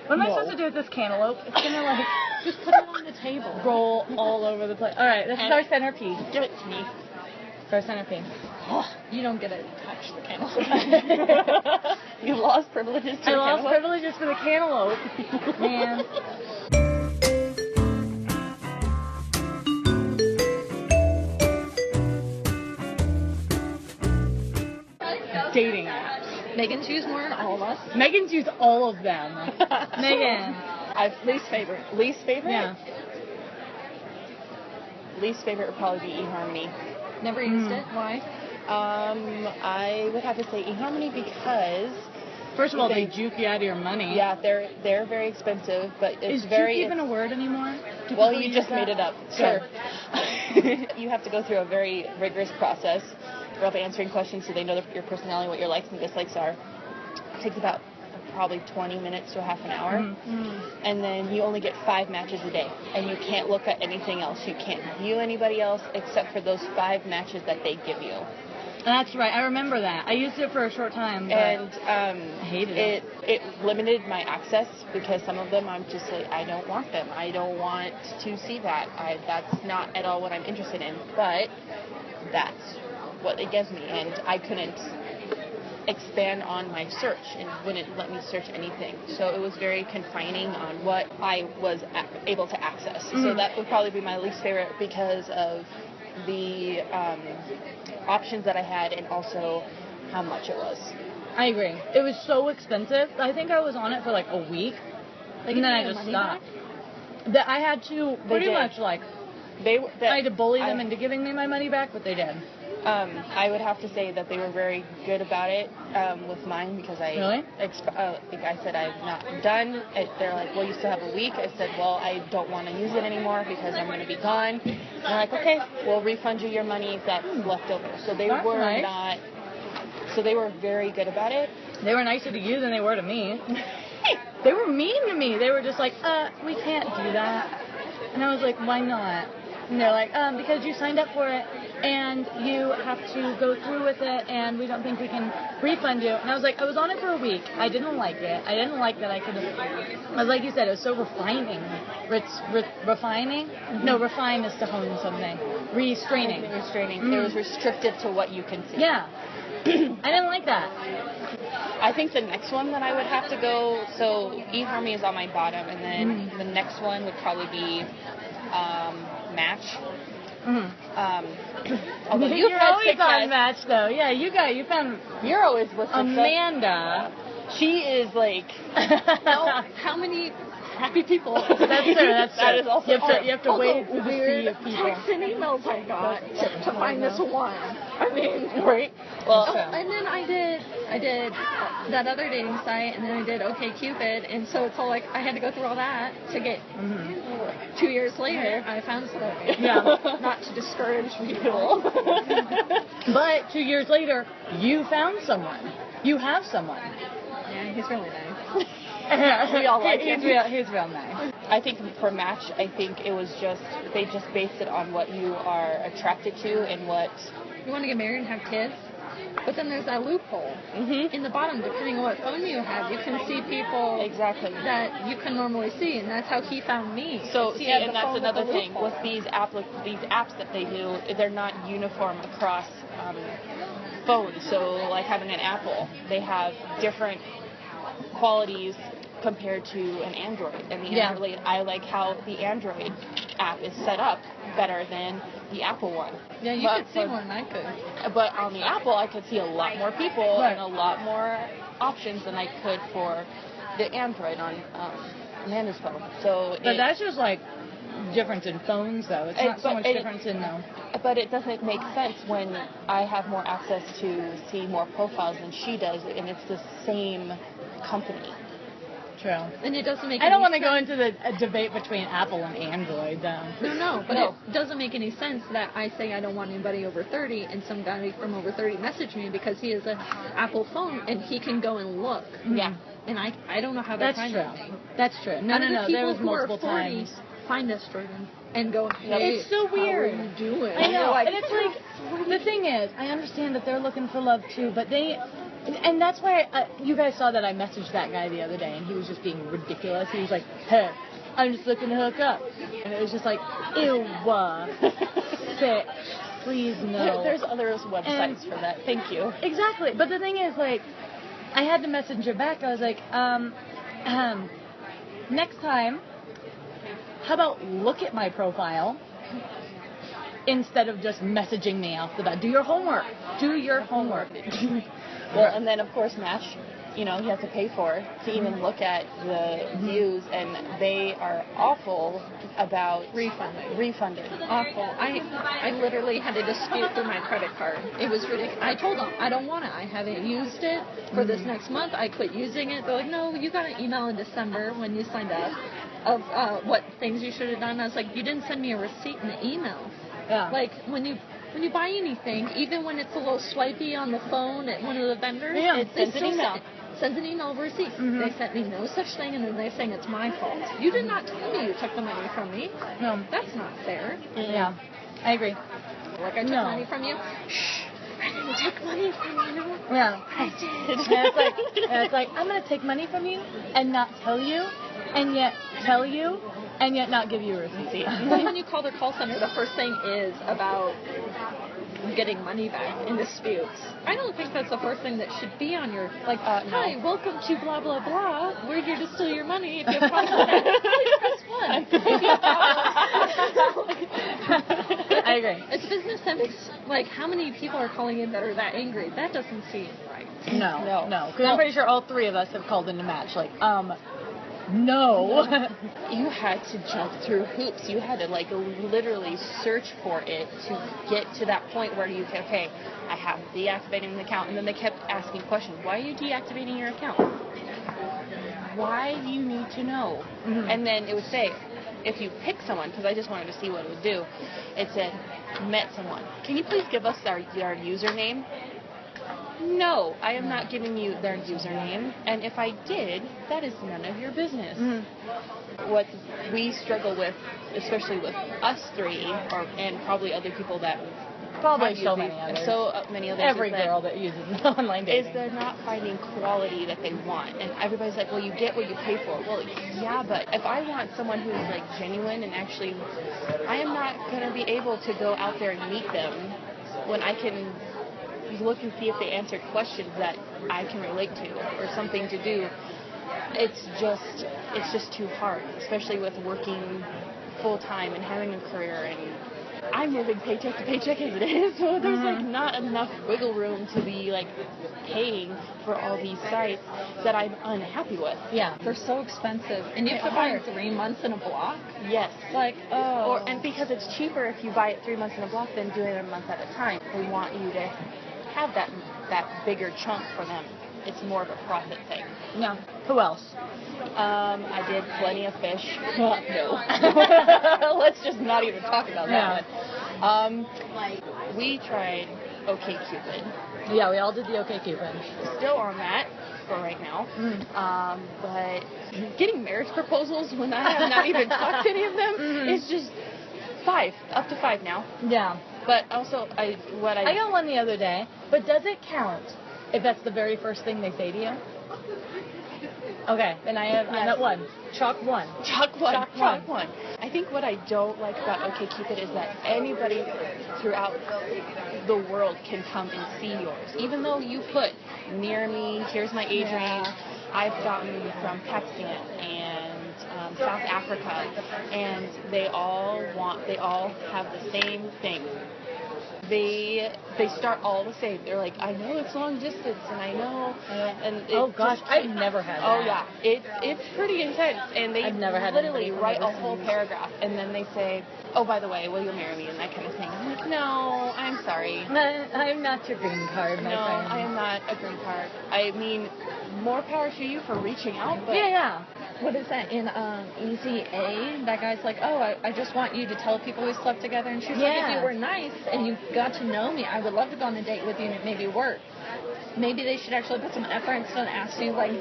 What am I supposed to do with this cantaloupe? It's gonna like Just put it on the table. roll all over the place. All right, this is our centerpiece. Give it to me. It's our centerpiece. You don't get to touch the cantaloupe. You lost privileges to I the lost cantaloupe. privileges for the cantaloupe. Man. Dating apps. Megan's used more than all of us. Megan's used all of them. Megan. I've least favorite. Least favorite? Yeah. Least favorite would probably be eHarmony. Never used it. Why? I would have to say eHarmony because First of all, they juke you out of your money. yeah, they're very expensive, but it's Is very juke even a word anymore? Do well, people you use just that? made it up. Sure. You have to go through a very rigorous process of answering questions so they know your personality, what your likes and dislikes are. It takes about probably 20 minutes to a half an hour. Mm-hmm. And then you only get 5 matches a day. And you can't look at anything else. You can't view anybody else except for those 5 matches that they give you. That's right. I remember that. I used it for a short time. But And I hated it. It limited my access because some of them I'm just like, I don't want them. I don't want to see that. That's not at all what I'm interested in. But that's what it gives me. And I couldn't expand on my search and wouldn't let me search anything. So it was very confining on what I was able to access. So that would probably be my least favorite because of the options that I had and also how much it was. I agree. It was so expensive. I think I was on it for like a week. And then I just stopped. That I had to pretty did. much like, I had to bully them into giving me my money back, but they did. I would have to say that they were very good about it with mine because I Really? Like I said, I'm not done. They're like, well, you still have a week. I said, well, I don't want to use it anymore because I'm going to be gone. And they're like, okay, we'll refund you your money that's left over. So they That's were nice. not. So they were very good about it. They were nicer to you than they were to me. They were mean to me. They were just like, we can't do that. And I was like, why not? And they're like, because you signed up for it, and you have to go through with it, and we don't think we can refund you. And I was like, I was on it for a week. I didn't like it. I didn't like that I could have... I was like you said, it was so refining. Refining? No, refine is to hone something. Restraining. It was restrictive to what you can see. Yeah. I didn't like that. I think the next one that I would have to go, so eHarmony is on my bottom, and then the next one would probably be Match. Although You're always on Match, though. Yeah, you found You're always with Amanda. She is like, How many crappy people? That's true. That is also you have to wade through the sea weird of people. texts and emails I got to find this one. I mean, right? Well, and then I did that other dating site, and then I did OkCupid, and so it's all like I had to go through all that to get 2 years later I found something. Yeah. Not to discourage people. But 2 years later, you found someone. You have someone. Yeah, he's really nice. We all like he's him. He's real nice. I think for Match, I think it was just, they just based it on what you are attracted to and what... You want to get married and have kids? But then there's that loophole. In the bottom, depending on what phone you have, you can see people Exactly. that you can normally see, and that's how he found me. So, He see, had and the that's phone with another the thing. loophole. With these apps that they do, they're not uniform across phones. So, like having an Apple, they have different qualities compared to an Android. And the Android, I like how the Android app is set up better than the Apple one. Yeah, you could see more than I could. But on the Apple, I could see a lot more people and a lot more options than I could for the Android on Amanda's phone. So, But that's just like difference in phones, though. It's not so much difference in though. But it doesn't make sense when I have more access to see more profiles than she does, and it's the same company. True. And it doesn't make I don't want to go into the debate between Apple and Android, though. No, but it doesn't make any sense that I say I don't want anybody over 30 and some guy from over 30 message me because he has an Apple phone and he can go and look. Yeah. And I don't know how That's they find true. it. That's true. No. There was multiple times. Find us, Jordan, and go, hey, It's so weird. How are you doing? I know. Like, And it's like, the thing is, I understand that they're looking for love too, but they And that's why you guys saw that I messaged that guy the other day, and he was just being ridiculous. He was like, "Hey, I'm just looking to hook up," and it was just like, "Ew, sick. Please no." There's other websites for that. Thank you. Exactly. But the thing is, like, I had to message her back. I was like, next time, how about look at my profile instead of just messaging me off the bat. Do your homework. Do your homework. Well, and then, of course, Match, you have to pay for to even look at the views, and they are awful about refunding. Awful. I literally had a dispute through my credit card. It was ridiculous. I told them, I don't want it. I haven't used it for this next month. I quit using it. They're like, no, you got an email in December when you signed up of what things you should have done. I was like, you didn't send me a receipt in the email. Yeah. Like, when you buy anything, even when it's a little swipey on the phone at one of the vendors, it sends an email. Sends an email of receipt. They sent me no such thing, and then they're saying it's my fault. You did not tell me you took the money from me. No. That's not fair. Yeah. I agree. Like, I took money from you. Shh. I didn't take money from you. Yeah. I did. And it's like, I'm going to take money from you and not tell you, and yet tell you, and yet not give you a receipt. Then when you call their call center, the first thing is about getting money back in disputes. I don't think that's the first thing that should be on your, like, hi, welcome to blah, blah, blah. We're here to steal your money. If you have problems with that, please press 1. If you have problems. I agree. It's a business that makes, like, how many people are calling in that are that angry? That doesn't seem right. No. Because I'm pretty sure all three of us have called in a match. Like, no. You had to jump through hoops. You had to, like, literally search for it to get to that point where you can, okay, I have deactivating the account. And then they kept asking questions. Why are you deactivating your account? Why do you need to know? And then it would say, if you pick someone, because I just wanted to see what it would do, it said, met someone. Can you please give us our username? No, I am not giving you their username, and if I did, that is none of your business. What we struggle with, especially with us three, and probably other people that Probably so many others. Every girl that uses online dating. Is they're not finding quality that they want. And everybody's like, well, you get what you pay for. Well, yeah, but if I want someone who's, like, genuine and actually, I am not going to be able to go out there and meet them when I can look and see if they answered questions that I can relate to or something to do. It's just too hard, especially with working full-time and having a career, and I'm living paycheck to paycheck as it is, so there's like not enough wiggle room to be like paying for all these sites that I'm unhappy with. Yeah, they're so expensive, and you have to buy 3 months in a block. Yes. Like, and because it's cheaper if you buy it 3 months in a block than doing it a month at a time. They want you to have that bigger chunk for them. It's more of a profit thing. No. Who else? I did Plenty of Fish. No. Let's just not even talk about that one. We tried OkCupid. Yeah, we all did the OkCupid. Still on that for right now. But getting marriage proposals when I have not even talked to any of them is just 5, up to 5 now. Yeah. But also, I got one the other day, but does it count if that's the very first thing they say to you? Okay, then I'm at 1. Chalk 1. Chalk one. I think what I don't like about OkCupid is that anybody throughout the world can come and see yours. Even though you put near me, here's my age range, I've gotten from Pakistan and South Africa, and they all have the same thing. They start all the same. They're like, I know it's long distance, and I know. Oh gosh, I've never had that. Oh yeah, it's pretty intense, and they I've never had literally write a whole paragraph, and then they say, oh, by the way, will you marry me, and that kind of thing. I'm like, no, I'm sorry. I'm not your green card, my friend. No, I am not a green card. I mean, more power to you for reaching out, but yeah. What is that in Easy A? That guy's like, oh, I just want you to tell people we slept together. And she's like, if you were nice and you got to know me, I would love to go on a date with you and it maybe work. Maybe they should actually put some effort instead of asking, like,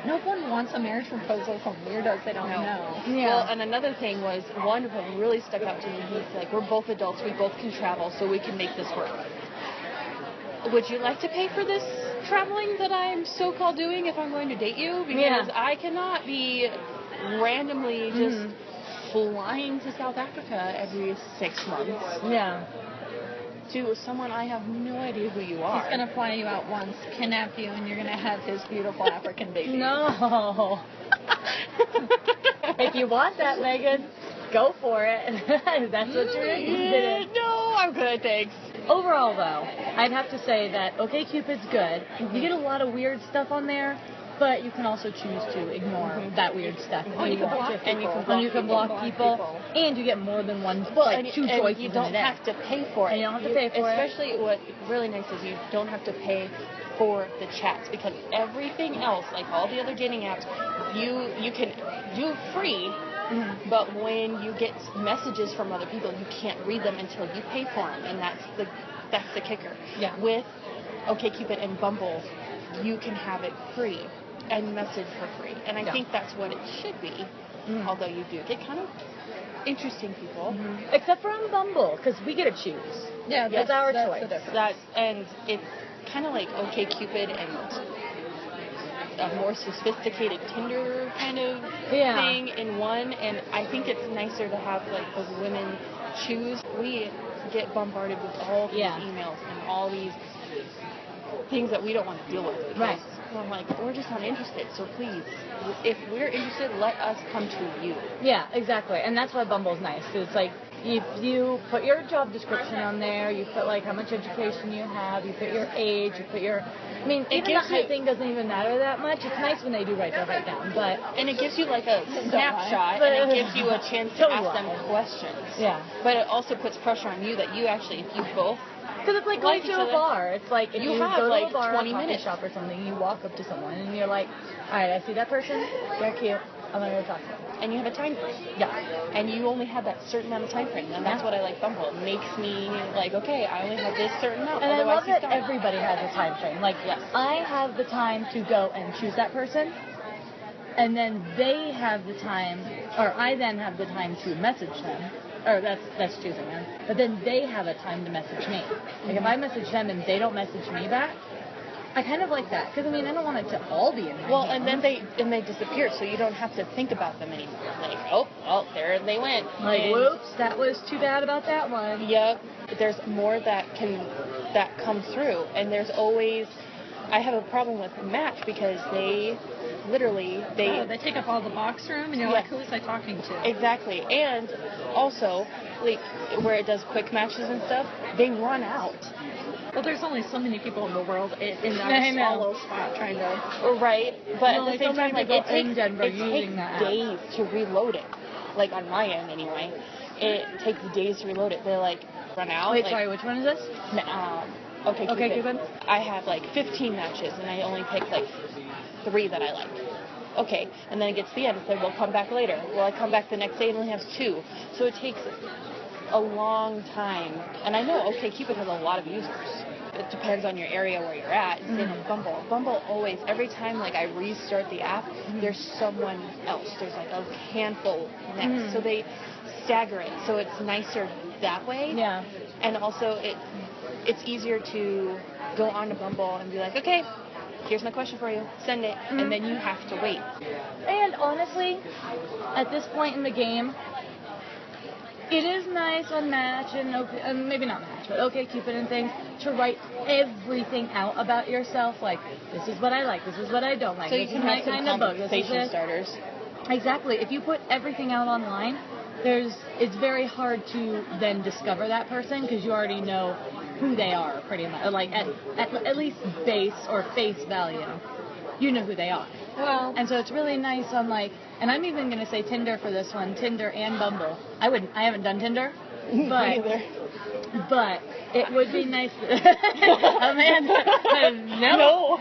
no one wants a marriage proposal from weirdos they don't know. Yeah. Well, and another thing was, one of them really stuck out to me. He's like, we're both adults, we both can travel, so we can make this work. Would you like to pay for this traveling that I'm so-called doing if I'm going to date you, because I cannot be randomly just flying to South Africa every 6 months. Yeah. To someone I have no idea who you are. He's gonna fly you out once, kidnap you, and you're gonna have his beautiful African baby. No. If you want that, Megan, go for it. That's what you're interested in. No, I'm good, thanks. Overall, though, I'd have to say that OkCupid's good. You get a lot of weird stuff on there, but you can also choose to ignore that weird stuff. Oh, you can block people. And you can block people. And you get more than one, two choices you don't in a day. have to pay for it. And you don't have to pay for it. Especially what's really nice is you don't have to pay for the chats, because everything else, like all the other dating apps, you can do free. But when you get messages from other people, you can't read them until you pay for them, and that's the kicker. Yeah. With OkCupid and Bumble, you can have it free and message for free, and I think that's what it should be. Although you do get kind of interesting people, Except for on Bumble, because we get to choose. Yeah, That's our choice. And it's kind of like OkCupid and a more sophisticated Tinder kind of thing in one, and I think it's nicer to have like the women choose. We get bombarded with all these emails and all these things that we don't want to deal with. Right. I'm like, we're just not interested, so please, if we're interested, let us come to you. Yeah, exactly. And that's why Bumble's nice. 'Cause it's like, you put your job description on there, you put like how much education you have, you put your age, you put your... I mean, even the height thing doesn't even matter that much. It's nice when they do write that right down, but... And it gives you like a snapshot, and it gives you a chance to ask them questions. Yeah. But it also puts pressure on you that you actually, if you both... Because it's like going to a bar. It's like if you have go to like a bar, 20 a coffee minutes. shop or something, you walk up to someone and you're like, all right, I see that person. They're cute. I'm going to go talk to them. And you have a time frame. Yeah. And you only have that certain amount of time frame. And that's what I like Bumble. It makes me like, okay, I only have this certain amount. And I love you that stop. everybody has a time frame. Like, I have the time to go and choose that person. And then they have the time, or I then have the time to message them. Or that's choosing them. But then they have a time to message me. Like, if I message them and they don't message me back, I kind of like that. Because, I mean, I don't want it to all be in my Well, hands. and then they disappear, so you don't have to think about them anymore. Like, oh, well, there they went. Like, And, whoops, that was too bad about that one. Yep. There's more that comes through. And there's always... I have a problem with Match because they literally... They take up all the box room, and you're like, who was I talking to? Exactly. And also, like, where it does quick matches and stuff, they run out. Well, there's only so many people in the world in I that know. swallow spot trying to... Right. But Well, at the same so many time, like, people it in Denver takes using that app. days to reload it. Like, on my end, anyway. It takes days to reload it. They're, like, run out. Wait, like, sorry, which one is this? OkCupid. I have, like, 15 matches, and I only pick, like, 3 that I like. Okay, and then it gets to the end and said, well, come back later. Well, I come back the next day and only have 2. So it takes a long time. And I know OkCupid has a lot of users. It depends on your area where you're at. Same with Bumble. Bumble always, every time like I restart the app, there's someone else. There's like a handful next. So they stagger it. So it's nicer that way. Yeah. And also it's easier to go on to Bumble and be like, okay, here's my question for you. Send it. And then you have to wait. And honestly, at this point in the game, it is nice on Match and maybe not Match, but OkCupid and things to write everything out about yourself. Like, this is what I like, this is what I don't like. So you this can is my have some kind of book. This is conversation it. starters. Exactly. If you put everything out online, it's very hard to then discover that person because you already know who they are pretty much. Like at least base or face value, you know who they are. Well, And so it's really nice on like, and I'm even going to say Tinder for this one, Tinder and Bumble. I haven't done Tinder, but it would be nice. Amanda, no.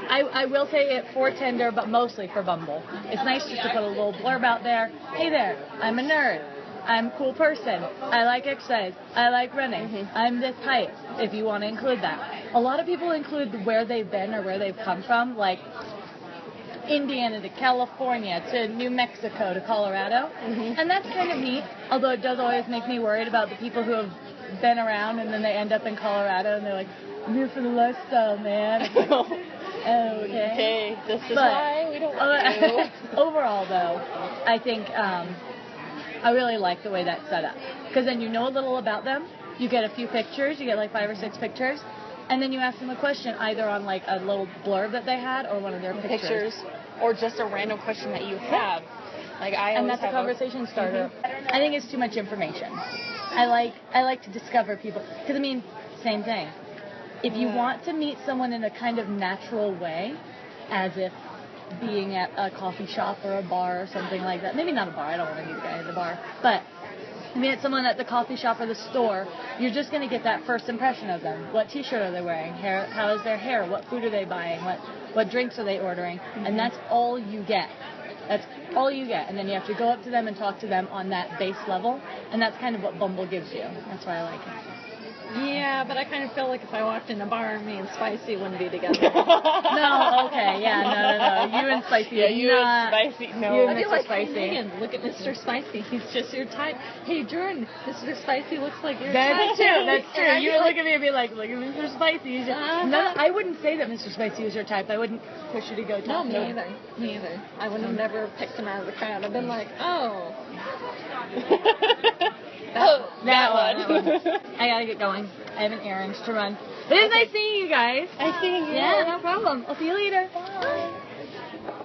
I will say it for Tinder, but mostly for Bumble. It's nice just to put a little blurb out there. Hey there, I'm a nerd. I'm a cool person. I like exercise. I like running. I'm this height, if you want to include that. A lot of people include where they've been or where they've come from, like Indiana to California to New Mexico to Colorado. And that's kind of neat, although it does always make me worried about the people who have been around and then they end up in Colorado and they're like, I'm here for the lifestyle, man. It's like, okay. This is why we don't want you. Overall, though, I think I really like the way that's set up. Because then you know a little about them. You get a few pictures. You get like 5 or 6 pictures. And then you ask them a question either on like a little blurb that they had or one of their pictures. Or just a random question that you have. Like and that's a conversation starter. I think it's too much information. I like to discover people. Because, I mean, same thing. If you want to meet someone in a kind of natural way, as if being at a coffee shop or a bar or something like that. Maybe not a bar. I don't want to meet a guy at the bar. But I mean, it's someone at the coffee shop or the store. You're just going to get that first impression of them. What T-shirt are they wearing? How is their hair? What food are they buying? What drinks are they ordering? And that's all you get. That's all you get. And then you have to go up to them and talk to them on that base level. And that's kind of what Bumble gives you. That's why I like it. Yeah, but I kind of feel like if I walked in a bar, me and Spicy wouldn't be together. No, okay, yeah, no. You and Spicy. Yeah, you and Spicy. No, you and I'd be Mr. like, Spicy. hey, Megan, look at Mr. Spicy. He's just your type. Hey, Jordan, Mr. Spicy looks like your That's type. true. That's true. And You would look at me and be like, look at Mr. Spicy. He's just, no, I wouldn't say that Mr. Spicy was your type. I wouldn't push you to go talk No, to him. me either. I would have never picked him out of the crowd. I've been like, oh. That one. I gotta get going. I have an errand to run. It is nice seeing you guys. I see you. Yeah, no problem. I'll see you later. Bye.